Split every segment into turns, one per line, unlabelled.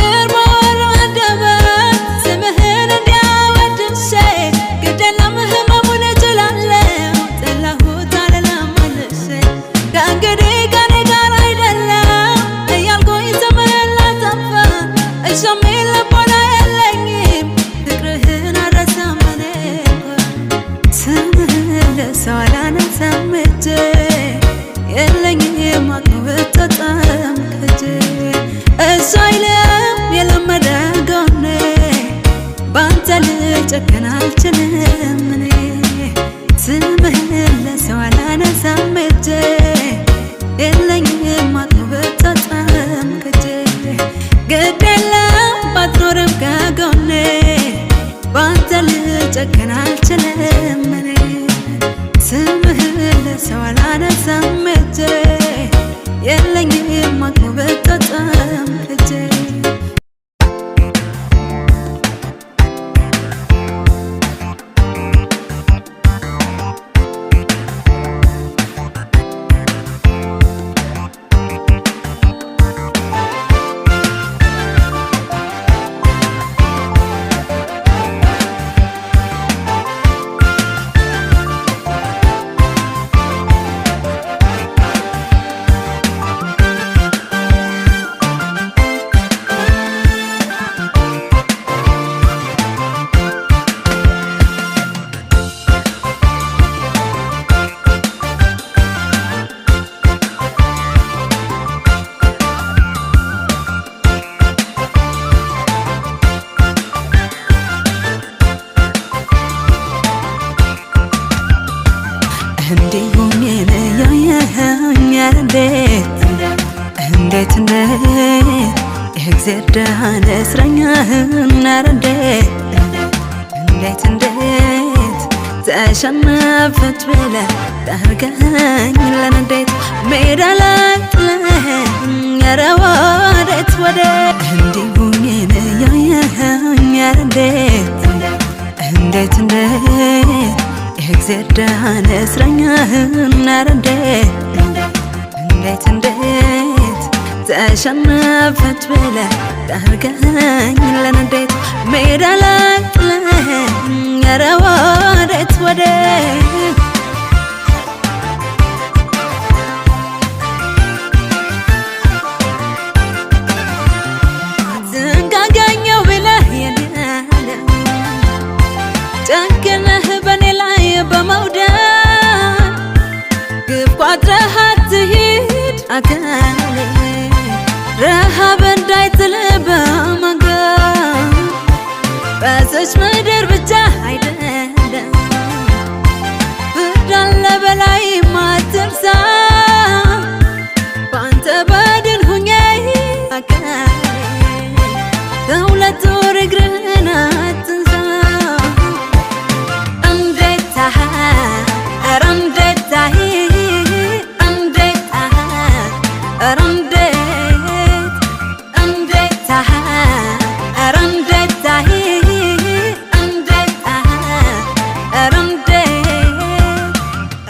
ፍቅር ባወረደበ ስምህን እንዲያወድሼ ግደለም ህመሙን እችላለሁ ጠላሁት አልልም መልሼ ከእንግዲህ ከኔ ጋር አይደለም እያልኩኝ ስምህን ላጠፋ እሾሜን ልቦና የለኝም ፍቅርህን አልረሳም እኔ ስምህን ለሰው አላነሳም እጄ የለኝም አቅሙ ብትወጣም ከእጄ እሱ አይልም የለመደ ጎኔ ባንተ ልጨክን አልችልም እኔ ስምህን ለሰው አላነሳም እጄ የለኝም አቅሙ ብትወጣም ከእጄ ግድ የለም ባትኖርም ከጎኔ ባንተ ልጨክን አልችልም እኔ ስምህን ለሰው አላነሳም እጄ የለኝም አቅሙ ብትወጣም ከእጄ እንዲሁም ያየኸኝ እንዴት እንዴት የእግዜር ደሃን እስረኛህን እንዴት እንዴት ተሸነፈች ብለህ ዳርገኸኝ ለንዴት ሜዳ ላይ ጥለኸኝ ኧረ ወዴት ወዴት እንዲሁም ያየኸኝ እንዴት የእግዜር ደሃን እስረኛህን እንዴት ተሸነፈች ብለህ ዳርገኸኝ ለንዴት ሜዳ ላይ ጥለኸኝ ኧረ ወዴት ወዴት ዝንጋጋኘው ብለህ የኔ ጨክነህ በኔ ላይ በመውደድ ግብ ቋጥረህ አትሂድ አካሌ ረሃብ እንዳይጥልህ በመንገድ በዚች ምድር ብቻ አይደለም ፍርድ አለ በላይ ማትርሳ በአንተ በድን ሁኜ አካሌ ከሁለቱ እግርህን አትንሳ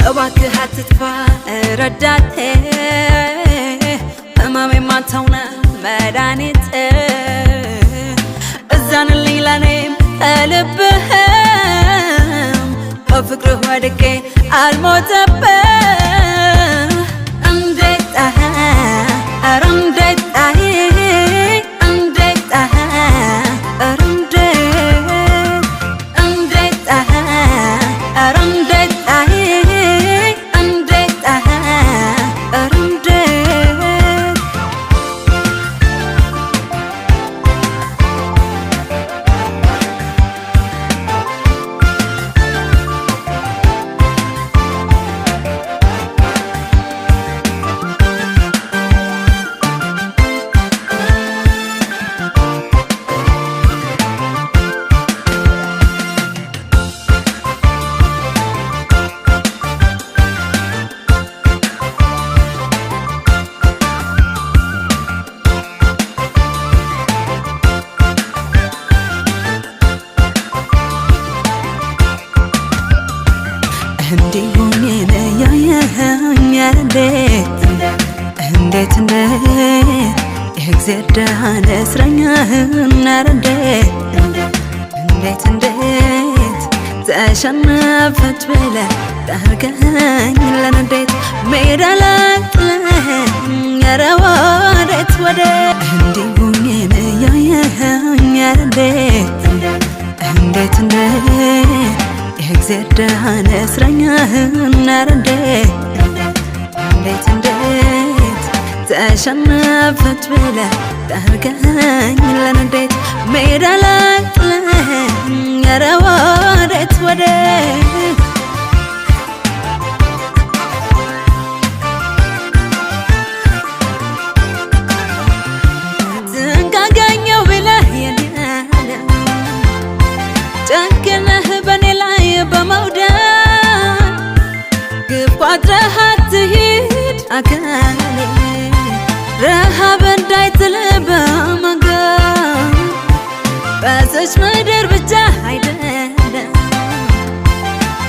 እባክህ አትጥፋ ረዳቴ ህመሜም አንተው ነህ መድኃኒቴ እዘንልኝ ለኔም ከልብህም በፍቅርህ ወድቄ አልሞተብህም እንዴት ኧረ እንዴት እንዲሁም ያየኸኝ እንዴት የእግዚአብሔር ደሃን እስረኛህን እንዴት ተሸነፈች ብለህ ዳርገኝ ለንዴት ሜዳ ላይ ጥለኸኝ ኧረ ወዴት እንዲሁኝን እያየኸኝ እንዴት የእግዚአብሔር ደሃን እስረኛህን እንዴት ተሸነፈች ብለህ ዳርገኝ ለንዴት ሜዳ ላይ ጥለኸኝ ኧረ ወዴት ትንጋጋኘው ብለህ የኔ ጨክነህ በኔ ላይ በመውደድ ግብ ቋጥረህ አትሂድ አካሌ ረሃብ እንዳይጥል በመንገድ በዚች ምድር ብቻ አይደለም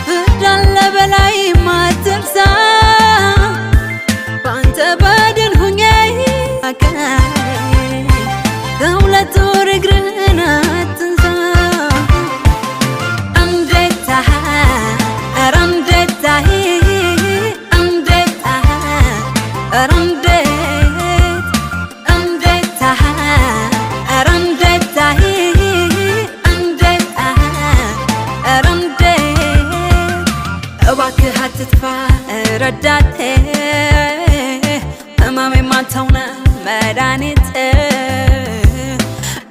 ፍርድ አለ በላይ ማትርሳ በአንተ በድን ሁኜ አካሌ ከሁለት ወር እግርህን አትንሳ እባክህ አትጥፋ ረዳቴ ህመሜም አንተው ነህ መድኃኒቴ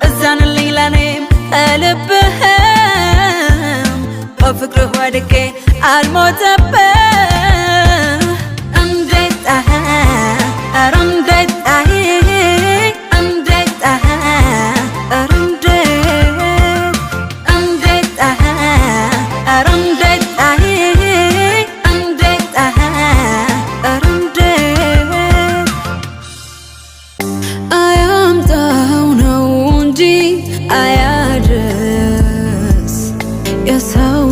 እዘንልኝ ለኔም ከልብህም በፍቅርህ ወድቄ አልሞተብህም አያድርስ የሰው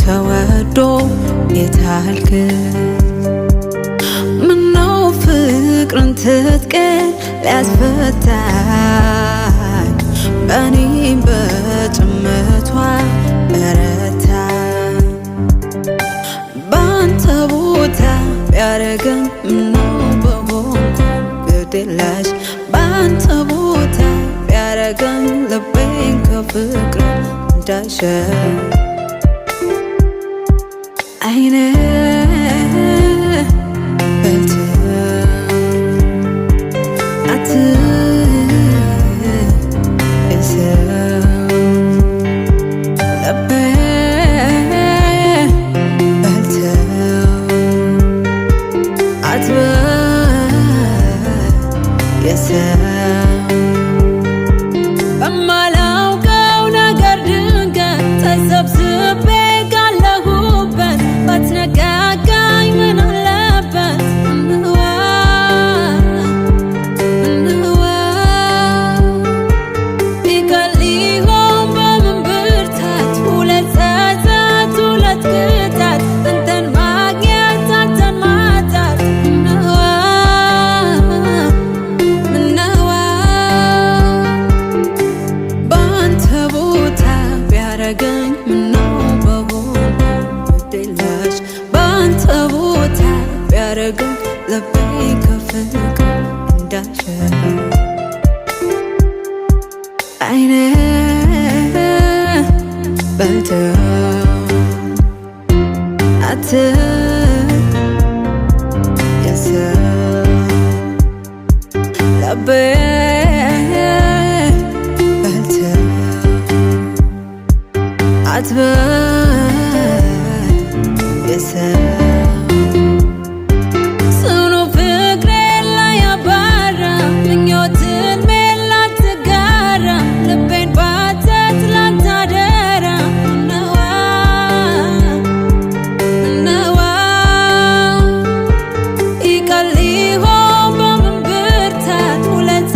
ተወዶ የታልክ ምነው ፍቅርን ትጥቅ ሊያስፈታኝ በኔም በጭምቷ በረታ ባንተ ቦታ ቢያረገኝ ምነው በሆንኩ ግድየለሽ ባንተ ቦታ ቢያረገኝ ልቤን ከፍቅር እንዳይሸጥ አይኔ በማላውቀው ነገር ድንገት ተሰብስቤ ካለሁበት ባትነካካኝ ምን አለበት እንዋ ቢቀል ሊሆን በምን ብርታት ሁለት ጸጸት ሁለት ቅጣት አንተን ማግኘት አንተን ማጣት ቢያረገኝ ምነው በሆንኩ ግድየለሽ ባንተ ቦታ ቢያረገኝ ልቤን ከፍቅር እንዳይሸጥ አይኔ በልተው የሰው ልቤ የሰው ጽኑ ፍቅሬን ላያባራ ምኞትን ላትጋራ ልቤን ባተት ላታደራ እነዋ ይቀል ሊሆን በምን ብርታት ሁለት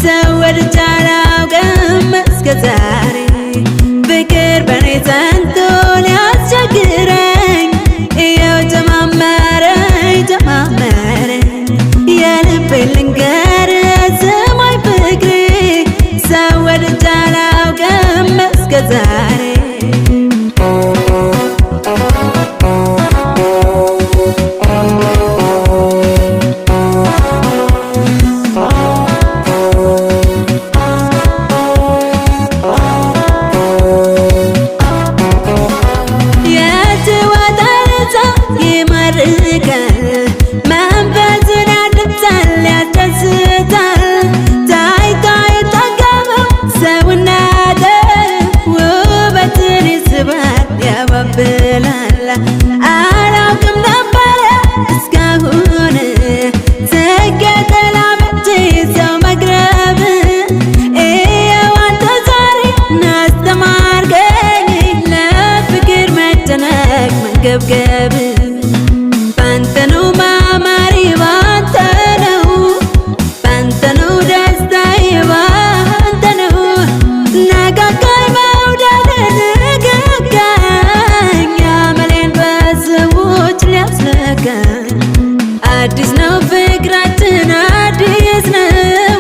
ሰው ወድጄ አላውቅም እስከ ዛሬ ፍቅር በኔ ጸንቶ ሊያስቸግረኝ እየው ጀማመረኝ የልቤን ልንገርህ ስማኝ ፍቅሬ ሰው ወድጄ አላውቅም እስከ ዛሬ አላውቅም ነበረ እስካሁን ስገተላመቼ ሰው መቅረብ እየው አንተ ዛሬ ናስተማርከኝ ለፍቅር መጨነቅ መንገብገብ ባንተ ነው ማማሪ ባንተ ነው ደስታዬ ባንተ ነው ነጋጋይ መውደድን አዲስ ነው ፍቅራችን አዲስ ነው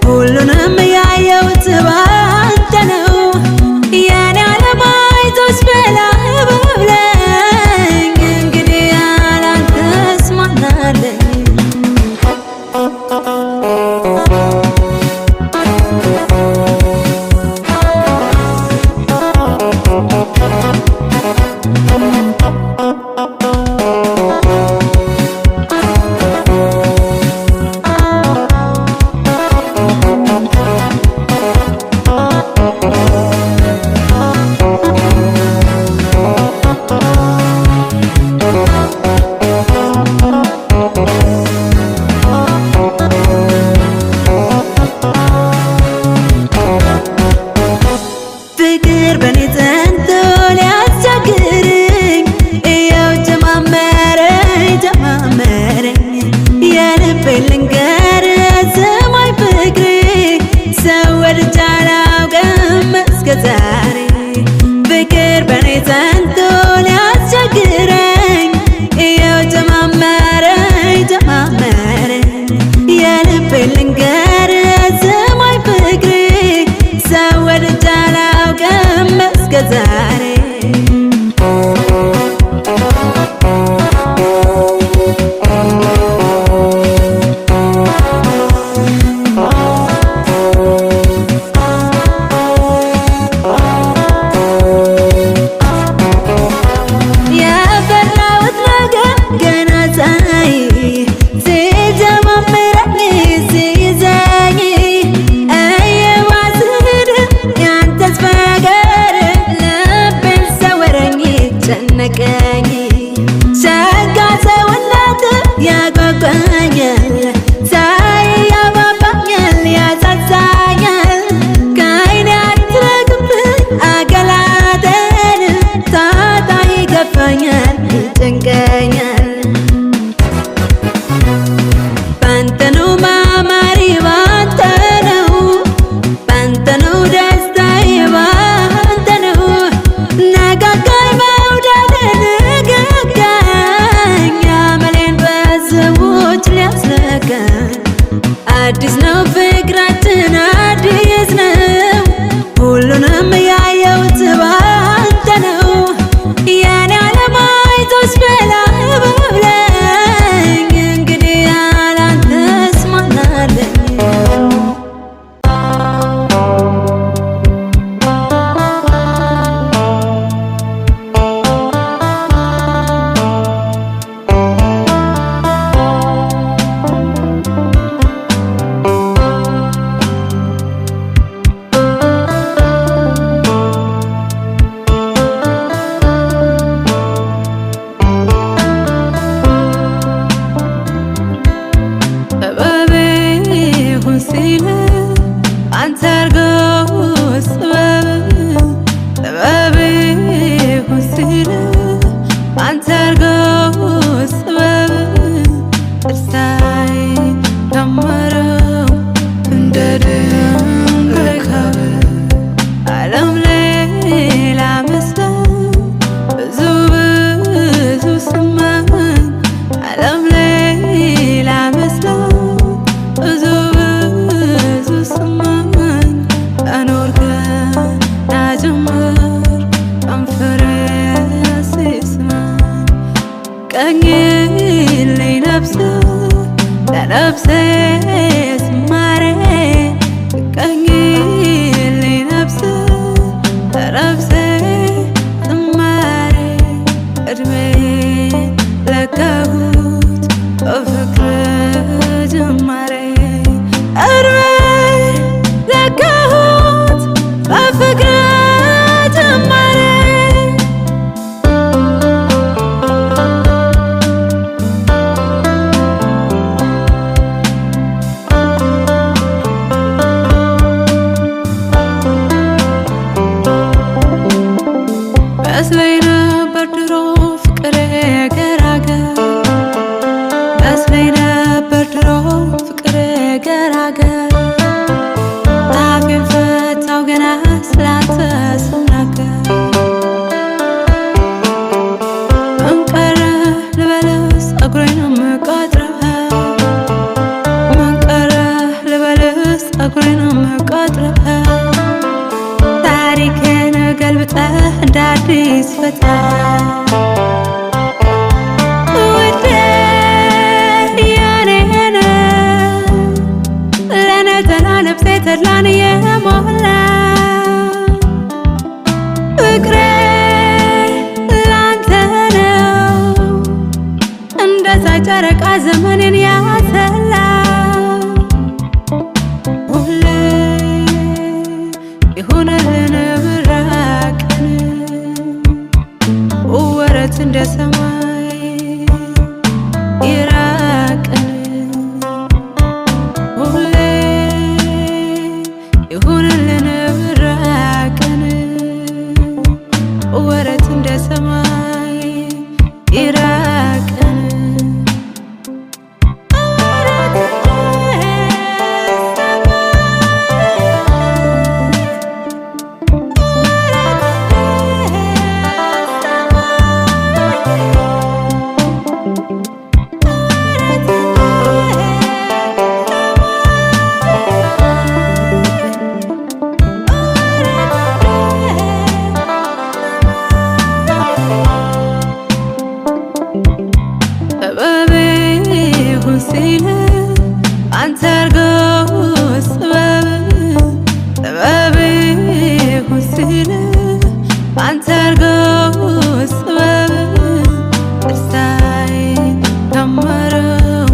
ሁሉንም ያየሁት ባንተ ነው የኔ ዓለም አይዞሽ በላ በለኝ እንግዲህ ያላንተስ ማን አለኝ ፍቅር በኔ ጸንቶ ሊያስቸግረኝ እየው ጀማመረኝ የልቤን ልንገርህ ስማኝ ፍቅሬ ሰው ወድጄ አላውቅም እስከ ዛሬ ፍቅር በኔ ጸንቶ ሊያስቸግረኝ እየው ጀማመረኝ የልቤን ልንገርህ ስማኝ ፍቅሬ ሰው ወድጄ አላውቅም እስከ ዛሬ የፈራሁት ነገር ገና ሳይ ሲጀማምረኝ ሲይዘኝ ያንተስ ፍቅር ልቤን ሰወረኝ ጨነቀኝ ሸጋ ሰውነት ያጓጓኛል ሳይ ያባባኛል ያሳሳኛል ከዓይኔ አትራቅብኝ አገላቴን ታጣ ይገፋኛል ይጨንቀኛል ባንተ ነው ማማሪ ባንተ ነው ደስታዬ ባንተ ነው ነጋጋይ መውደድን ገጋኝ አመሌን በሰዎች ሊያስነካኝ አዲስ ነው ፍቅራችን አዲስ ነው ሁሉንም ያየሁት ባንተ ነው የኔ ዓለም አይዞሽ በላ በለኝ እንግዲህ ያላንተስ ማን አለኝ
Did it
ፀጉሬንም ቆጥረህ ታሪኬን ገልብጠህ እንደ አዲስ ፈጥረህ ውዴ የኔ ነህ ለነጠላ ልብሴ ተድላን የሞላ ፍቅሬ ላንተ ነው እንደ ፀሐይ ጨረቃ ዘመኔን ያሰላ ሁሌ ይሁንልን ብራቅን ወረት እንደ ሰማይ ይራቅን ሁሌ ይሁንልን ብራቅን ወረት እንደ ሰማይ ይራቅን አንተ አርገው ጥበብ ይሁን ሲል አንተ አርገው ጥበብ እርሳይ ከመረው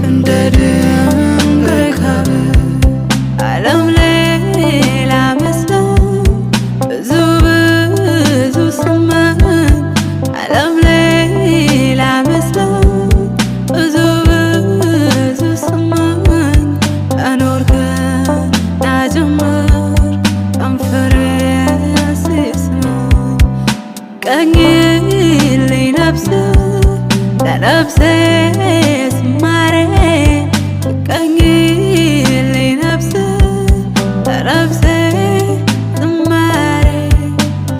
እንደ ድንጋይ ካብ ዓለም ሌላ መስለው ብዙ ብዙ ስመኝ ዓለም ሌላ መስለው ብዙ ቀኝልኝ ነፍስ ለነፍሴ ዝማሬ ቀኝልኝ ነፍስ ለነፍሴ ዝማሬ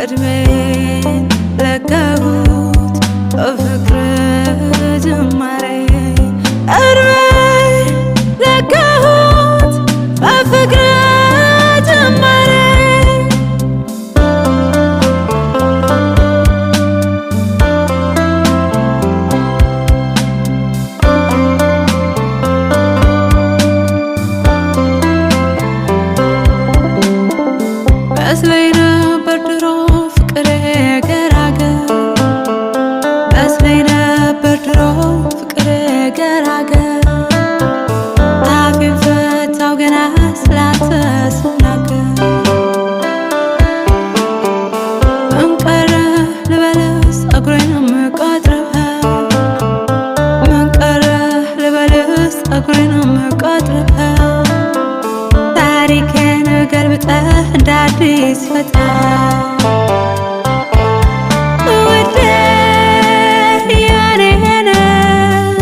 እድሜን ለካሁት በፍቅር ጅማሬ እድሜን ለካሁት በፍቅር ጅማሬ መስለኝ ነበር ድሮ ፍቅሬ ገራገር መስለኝ ነበር ድሮ ፍቅሬ ገራገር አፌን ፈታው ገና ስላንተ ስናገር ምን ቀረ ልበልስ ፀጉሬንም ቆጥረህ ምን ቀረ ልበልስ ፀጉሬንም ቆጥረህ ታሪኬን ገልብጠህ እንደ አዲስ ፈጥረህ ውዴ የኔ ነህ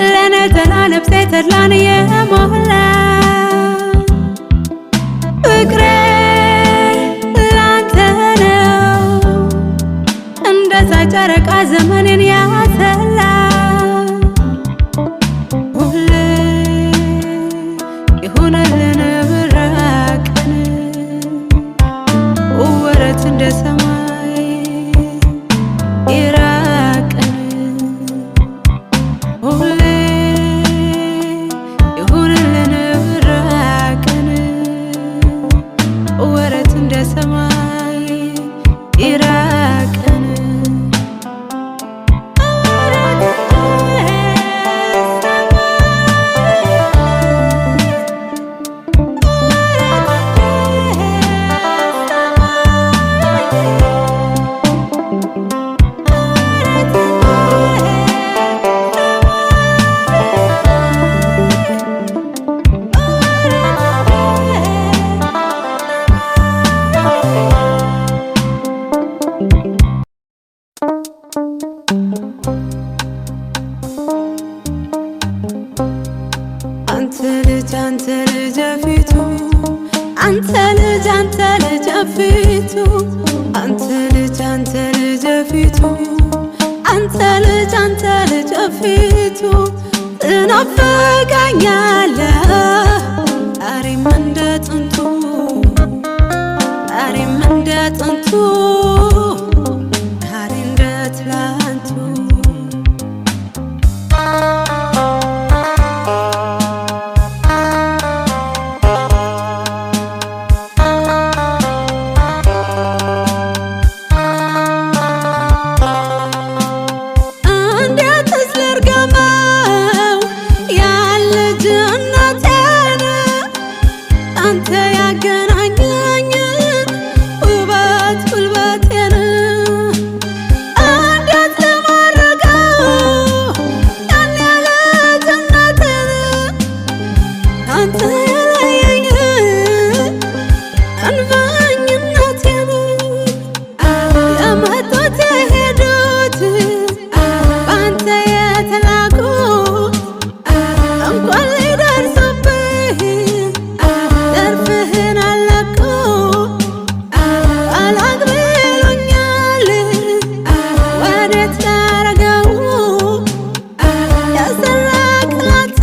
ለነጠላ ልብሴ ተድላን የሞላ ፍቅሬ ላንተ ነው እንደ ፀሐይ ጨረቃ ዘመኔን ያሰላ ሁሌ ይሁንልን ብራቅን ወረት እንደ ሰማይ ይራቅን ሁሌ ይሁንልን ብራቅን ወረት እንደ ሰማይ ይራቅን አንተ ልጅ ፊቱ አንተ ልጅ ፊቱ አንተ ልጅ ፊቱ አንተ ልጅ ፊቱ ትናፍቀኛለህ ዛሬ አንተ ያገናኘኝ ውበት ጉልበቴን እንዴት ለማድረገው ያን ያለ ጀነትን አንተ የለየኝ እንባኝነቴን የመጡት የሄዱት በአንተ የተላኩ እንኳን ሊደርሱብህ ዘርፍህን አለቁ አላግብሎኛል ወዴት ላረገው ያሰራክላቴ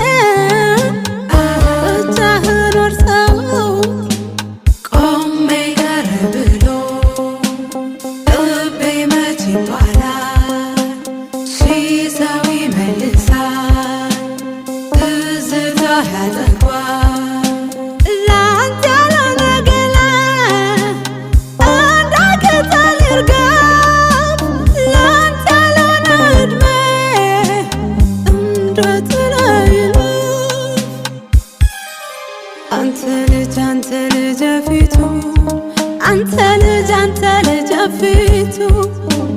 ብቻህን ወርሰው ቆሜ ቀረ ብሎ ልቤ መች ይባላል ሺህ ሰው ይመልሳል ትዝታ ያጠግባል ላንተ ያልሆነ ገላ እንዳቅጠል ይርገፍ ላንተ ያልሆነ ዕድሜ እንደ ጥላ ይለፍ አንተ ልጅ ፊቱ አንተ ልጅ ፊቱ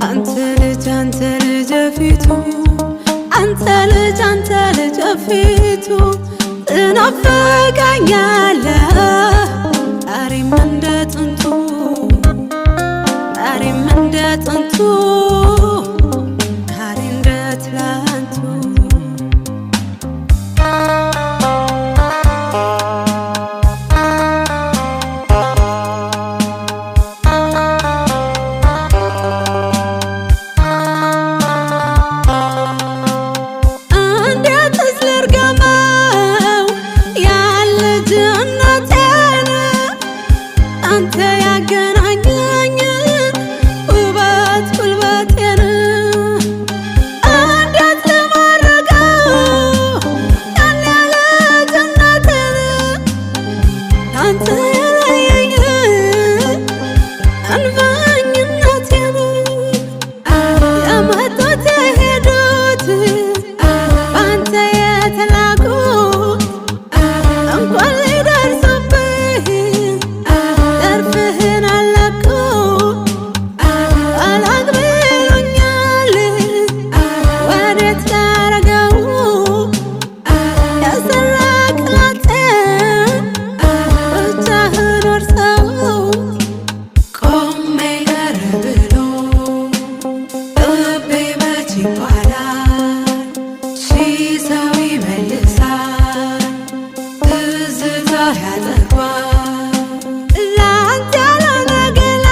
አንተ ልጅ ፊቱ አንተ ልጅ ፊቱ ትናፍቀኛለህ ዛሬም እንደ ጥንቱ ዛሬም እንደ ጥንቱ ዛሬ እንደ ትላንቱ እንዴትስ ልርገመው ያን ልጅነቴን አንተ ያገናኘኝ ውበት ጉልበቴን እንዴት ለማድረገው ያን ያለ ጀነትን አንተ የለየኝ እንባኝነቴን የመጡት የሄዱት በአንተ የተላኩ እንኳን ሊደርሱብህ ዘርፍህን አለቁ አላግብሎኛል ወዴት ላረገው ያሰራክላቴ ብቻህን ወርሰው ቆሜ ቀረ ብሎ ልቤ መች ይባላል ሺህ ሰው ይመልሳል ትዝታ ያጠግባል ላንተ ያልሆነ ገላ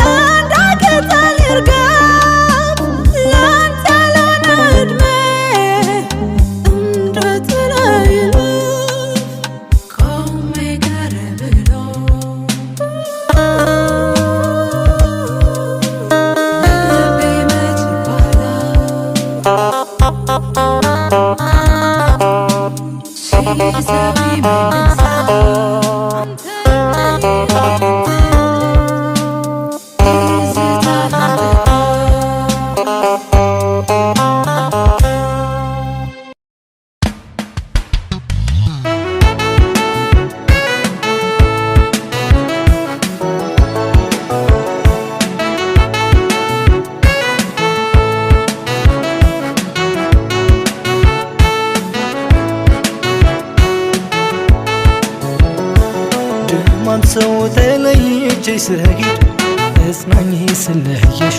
እንዳቅጠል ይርገፍ ላንተ ያልሆነ ዕድሜ እንደ ጥላ ይለፍ ቆሜ ቀረ ብሎ ልቤ መች ይባላል ሺህ ሰው ይመልሳል አንተ ትዝታ
ደማን ሰው ተለይቼ ስሄድ እጽናኝ ስለየሽ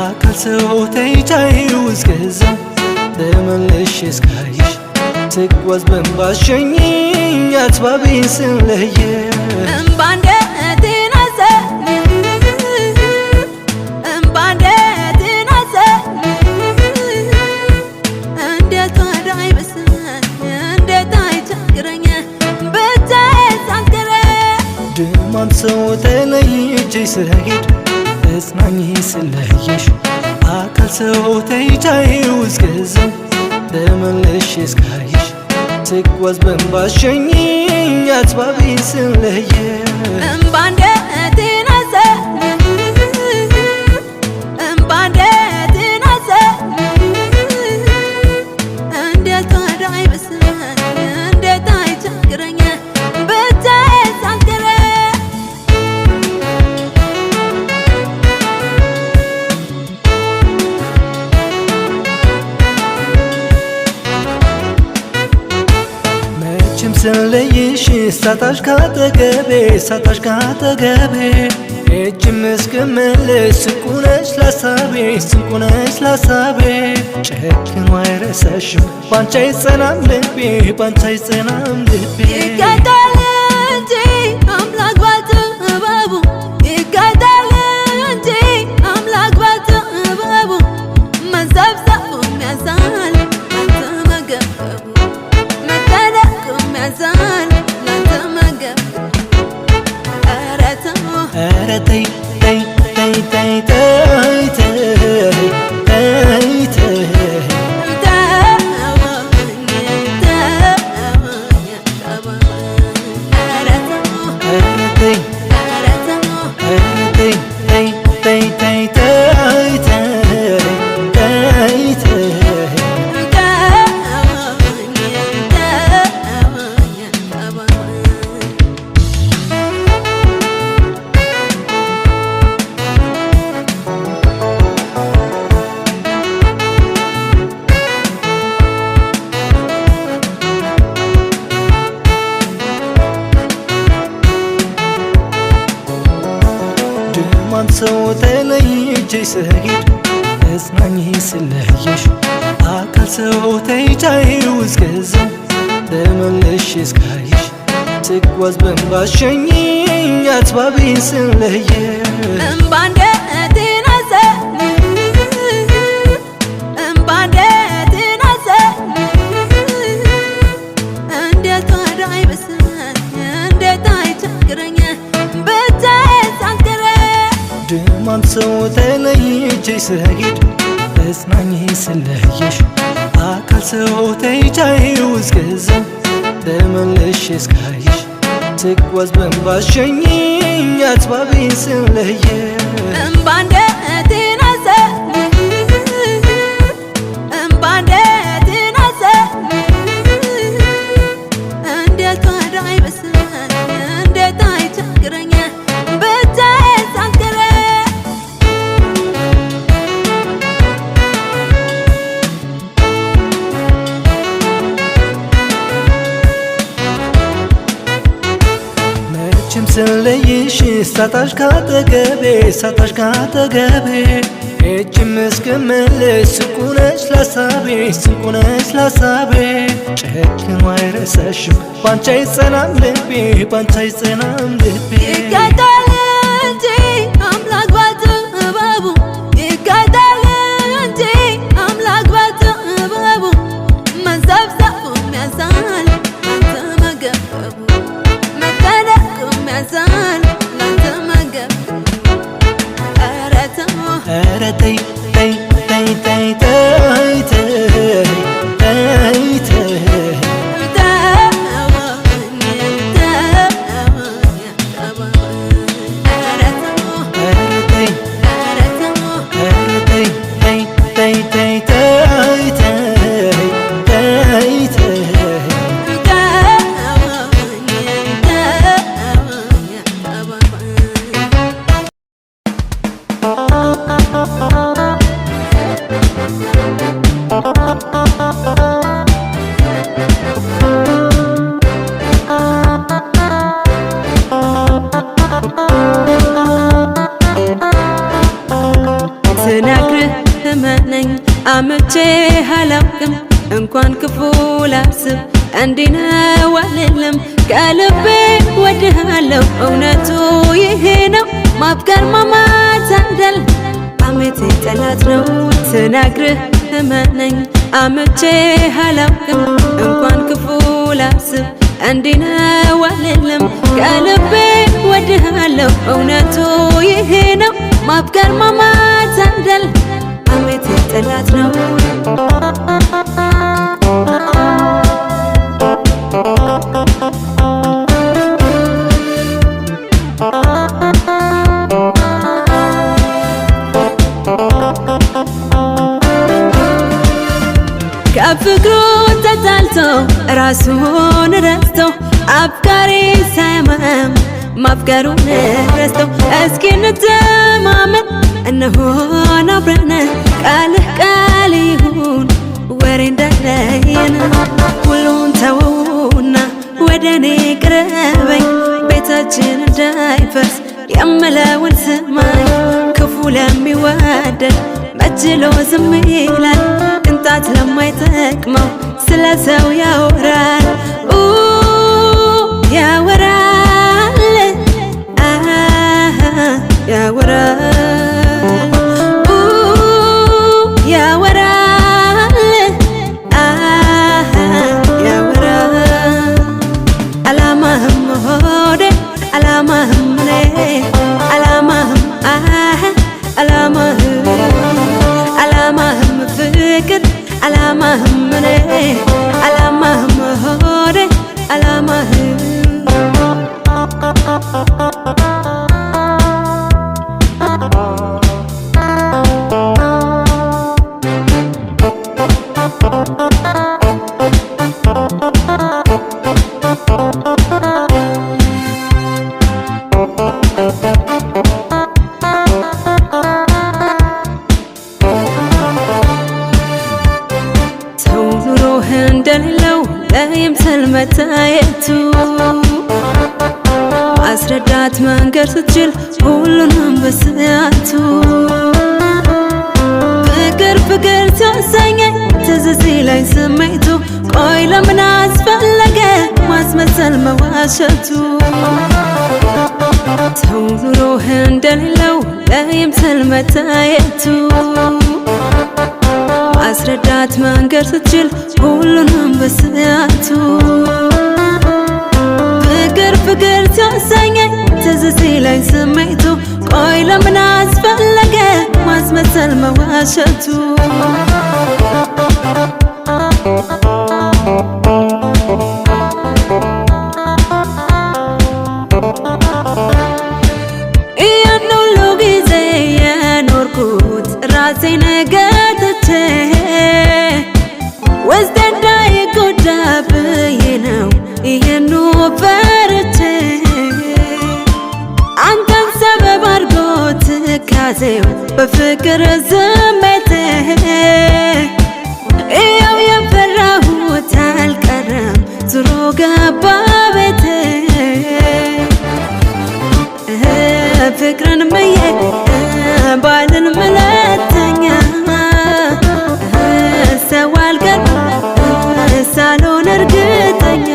አካል ሰው ተይቻይው እስከዛ ተመለሽ እስካይሽ ስጓዝ በእንባሽ ሸኝኝ አጥባቢን ስለየሽ
እምባ እንዴትን አዘል እምባ እንዴትን አዘል እንዴት ወዳይ በስመ እንዴት አይቸግረኝ ብቻዬን ሳልቀር
ደማን ሰው ተለይቼ ስሄድ እጽናኝ ስለየሽ አካል ሰው ተይቻይው እስከዛ ተመለሽ እስካይሽ ስጓዝ በእንባሽ ሸኝኝ አጥባቢን ስለየሽ
እምባ እንዴትን አዘል እምባ እንዴትን አዘል እንዴት ወዳይ በስመ እንዴት አይቸግረኝ
ሳታሽ ካጠገቤ ሳታሽ ካጠገቤ እጅም እስክመለስ ስንቁነሽ ላሳቤ ስንቁነሽ ላሳቤ ጨክኖ አይረሳሽም ባንቺ አይጸናም ልቤ ባንቺ አይጸናም ልቤ
ይገዳል እንጂ አምላክ ባጥበቡ ይገዳል እንጂ አምላክ ባጥበቡ መዘብዘቡ ያዛል ለተመገበቡ መደነቁ ያዛል ለተመገበቡ ኧረ ተው
ኧረ ተይ ተይ ተይ ተይ ተይ ተይ ተይ ሰው ተለይቼ ስሄድ እጽናኝ ስለየሽ አካል ሰው ተይቻይው እስከዛው ተመለሽ እስካይሽ ስጓዝ በእንባሽ ሸኝኝ አትባቢኝ ስለየ ድማም ሰው ተለይቼ ስሄድ እጽናኝ ስለየሽ አካል ሰው ተይቻይው እስከዛው ተመለሽ እስካይሽ ስጓዝ በእንባሽ ሸኝኝ አትባቢኝ ስለየ ስለይሽ ሳታሽ ካጠገቤ ሳታሽ ካጠገቤ እጅም እስክመለስ ስንቁነሽ ላሳቤ ስንቁነሽ ላሳቤ ጨክኖ አይረሳሽም ባንቺ አይጸናም ልቤ ባንቺ አይጸናም ልቤ
ይገዳል እንጂ አምላክ ባጥበቡ ይገዳል እንጂ አምላክ ባጥበቡ መዘብዘቡ ያዛል ለተመገበቡ ያዛል ለተመገበቡ ኧረ ተው ኧረ ተይ ተይ ተይ ተይ ተይ ተይ ተይ ስነግርህ እመነኝ አምቼ አላውቅም እንኳን ክፉ ላስብ እንዲህ ነው አልልም ከልቤ ወድሃለሁ እውነቱ ይሄ ነው ማፍቀር ማማት አይደል አሜቴ ጠላት ነው ስነግርህ እመነኝ አምቼ አላውቅም እንኳን ክፉ ላስብ እንዲህ ነው አልልም ከልቤ ወድሃለሁ እውነቱ ይሄ ነው ማፍቀር ማማት አይደል አሜቴ ጠላት ነው ከፍቅሩ ተጣልቶ ራሱን ረስቶ አፍቃሪ ሳያመም ማፍቀሩን ረስቶ እስኪ እንተማመን እንሆን አብረን ቃልህ ቃል ይሁን ወሬ እንዳይለየን ሁሉን ተውና ወደኔ ቅረበኝ ቤታችን እንዳይፈርስ የምለውን ስማኝ ክፉ ለሚወደድ መችሎ ዝም ይላል ቅንጣት ለማይጠቅመው ስለ ሰው ያወራል ያወራል ያወራል ያወራል ያወራል አላማህም ሆዴ አላማህም እኔ አላማህም አላማህም ፍቅር አላማህም እኔ አላማህም ሆዴ አላማህም ሰው ኑሮህ እንደሌለው ለይምሰል መታየቱ ማስረዳት መንገድ ስትችል ሁሉንም በሰዓቱ ፍቅር ፍቅር ሲያሰኘኝ ትዝ ሲለኝ ስሜቱ ቆይ ለምን አስፈለገ ማስመሰል መዋሸቱ ሰው ኑሮህ እንደሌለው ለይምሰል መታየቱ ማስረዳት መንገድ ስትችል ሁሉንም በሰዓቱ ፍቅር ፍቅር ሲያሰኘኝ ትዝ ሲለኝ ስሜቱ ቆይ ለምን አስፈለገ ማስመሰል መዋሸቱ ያን ሁሉ ጊዜ የኖርኩት ራሴን ገትቼ ውስጤ እንዳይጎዳ ብዬ ነው ይሄኑ ፈርቼ አንተን ሰበብ አድርጎ ትካዜው በፍቅር ስሜቴ ያው የፈራሁት አልቀረም ዙሮ ገባ ቤቴ ፍቅርን ምዬ ባልን ሁለተኛ ሰው አልቀር ሳልሆን እርግጠኛ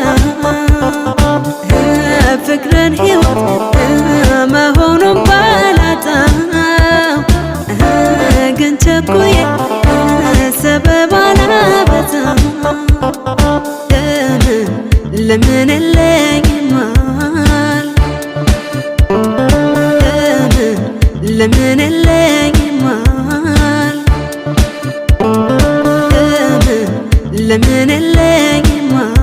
ፍቅርን ሕይወት መሆኑን ባላጣው ግን ቸኩዬ ሰበብ አላበዛም ለምን የለኝማል ለምን የለኝማል ለምን የለኝማል